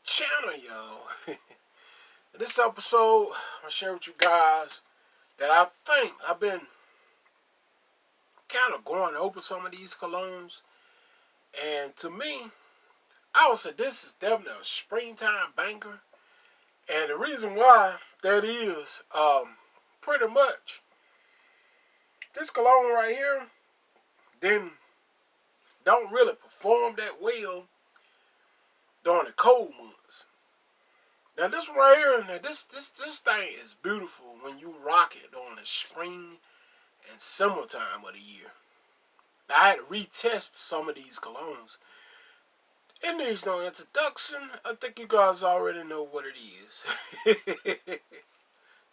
channel, y'all. In this episode, I'll share with you guys that I think I've been kind of going over some of these colognes. And to me, I would say this is definitely a springtime banker. And the reason why that is, pretty much, this cologne right here don't really perform that well during the cold months. Now this one right here, now this thing is beautiful when you rock it during the spring and summertime of the year. Now I had to retest some of these colognes. It needs no introduction. I think you guys already know what it is.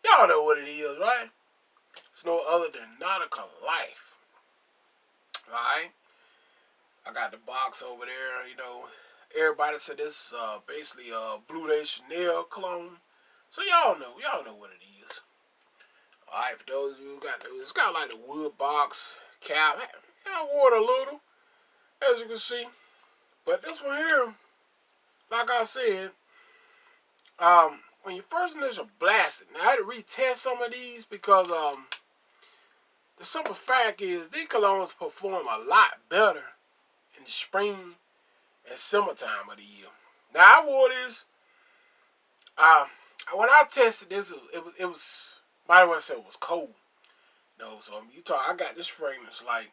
Y'all know what it is, right? It's no other than Nautica Life. Alright? I got the box over there, you know. Everybody said this is basically a Blue Day Chanel cologne. So y'all know what it is. Alright, for those of you who got it's got like the wood box cap. I wore it a little, as you can see. But this one here, like I said, when you first initial blast it, now I had to retest some of these because the simple fact is these colognes perform a lot better in the spring and summertime of the year. Now I wore this. When I tested this, it was. By the way, I said it was cold. You know, so I got this fragrance like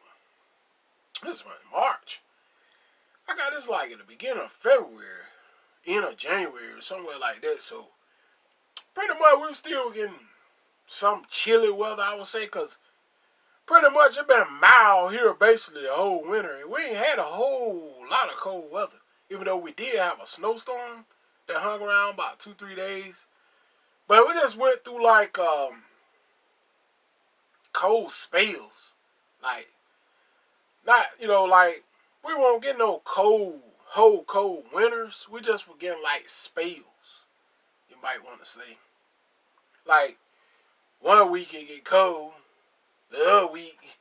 this one in March. I got this like in the beginning of February, end of January, somewhere like that. So pretty much we're still getting some chilly weather, I would say, because pretty much it's been mild here basically the whole winter. We ain't had a whole lot of cold weather, even though we did have a snowstorm that hung around about 2-3 days. But we just went through like cold spells, like not like we won't get no cold winters. We just were getting like spells, you might want to say. Like 1 week it get cold, the other week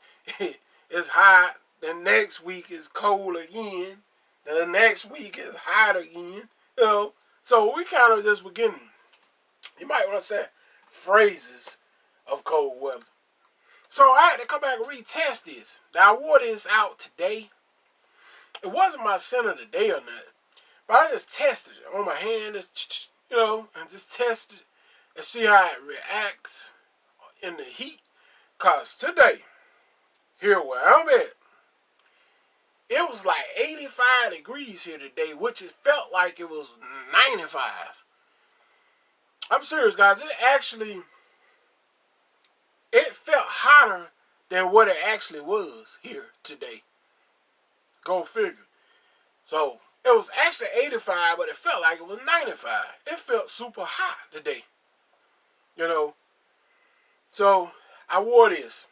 it's hot, the next week is cold again, the next week is hot again. You know, so we kind of just were getting, you might want to say, phrases of cold weather. So I had to come back and retest this. Now I wore this out today. It wasn't my scent of the day or nothing, but I just tested it on my hand, and just tested it and see how it reacts in the heat. Cause today, here where I'm at, it was like 85 degrees here today, which it felt like it was 95. I'm serious, guys. It felt hotter than what it actually was here today. Go figure. So it was actually 85, but it felt like it was 95. It felt super hot today. You know. So I wore this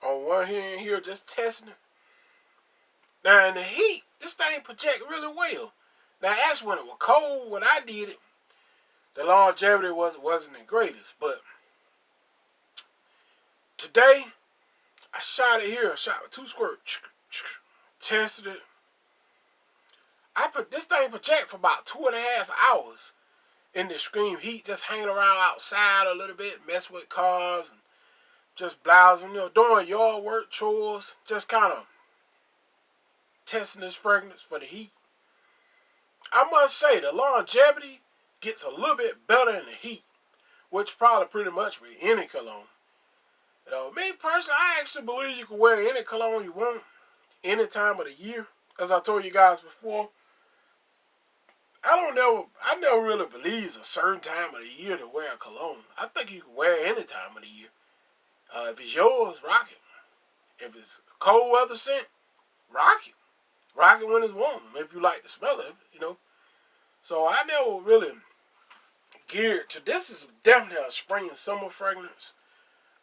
on one hand here, just testing it. Now in the heat, this thing project really well. Now actually when it was cold, when I did it, the longevity wasn't the greatest. But today, I shot it here. I shot with 2 squirts. Tested it. I put this thing project for about 2.5 hours in the extreme heat, just hanging around outside a little bit, mess with cars, and just blousing, doing yard work, chores, just kind of testing this fragrance for the heat. I must say, the longevity gets a little bit better in the heat, which probably pretty much with any cologne. Me personally, I actually believe you can wear any cologne you want, any time of the year. As I told you guys before, I never really believe it's a certain time of the year to wear a cologne. I think you can wear it any time of the year. If it's yours, rock it. If it's cold weather scent, rock it. Rock it when it's warm, if you like the smell of it, So I never really geared to this. Is definitely a spring and summer fragrance.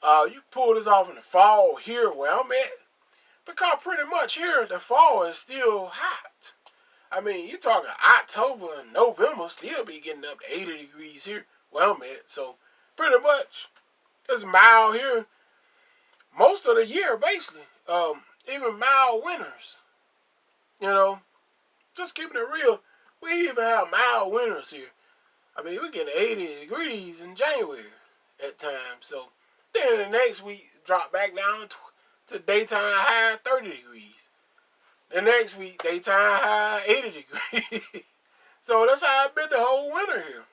You pull this off in the fall here where I'm at, because pretty much here the fall is still hot. I mean, you're talking October and November, still be getting up to 80 degrees here where I'm at. So pretty much it's mild here most of the year, basically. Even mild winters. Just keeping it real. We even have mild winters here. I mean, we're getting 80 degrees in January at times. So then the next week, drop back down to daytime high 30 degrees. The next week, daytime high 80 degrees. So that's how it's been the whole winter here.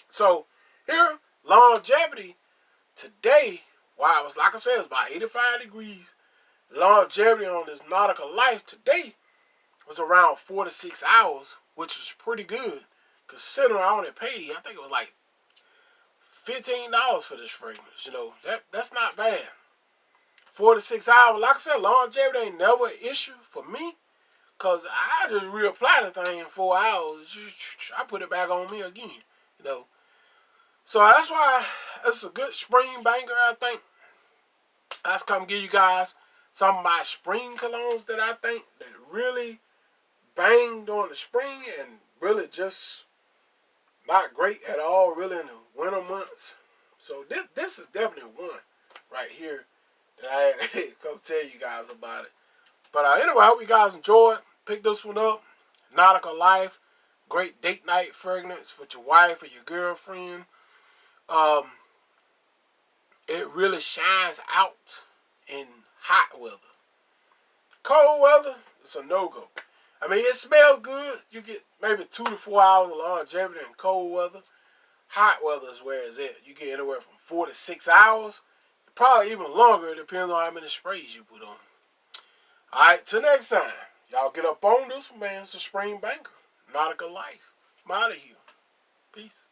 So here, longevity today, wow, it was like I said, it's about 85 degrees. Longevity on this Nautica Life today was around 4 to 6 hours, which was pretty good. Considering I only paid, I think it was like $15 for this fragrance. You know, that's not bad. 4 to 6 hours. Like I said, longevity ain't never an issue for me. Because I just reapply the thing in 4 hours. I put it back on me again. You know. So that's why it's a good spring banger, I think. Let's come give you guys some of my spring colognes that I think that really banged on the spring and really just not great at all really in the winter months. So this is definitely one right here that I had to come tell you guys about it. But anyway, I hope you guys enjoyed. Pick this one up. Nautica Life. Great date night fragrance with your wife or your girlfriend. It really shines out in hot weather. Cold weather, it's a no-go. I mean, it smells good. You get maybe 2 to 4 hours of longevity in cold weather. Hot weather is where it's at. You get anywhere from 4 to 6 hours. Probably even longer. It depends on how many sprays you put on. Alright, till next time. Y'all get up on this one, man. It's a spring banker. Nautica Life. I'm out of here. Peace.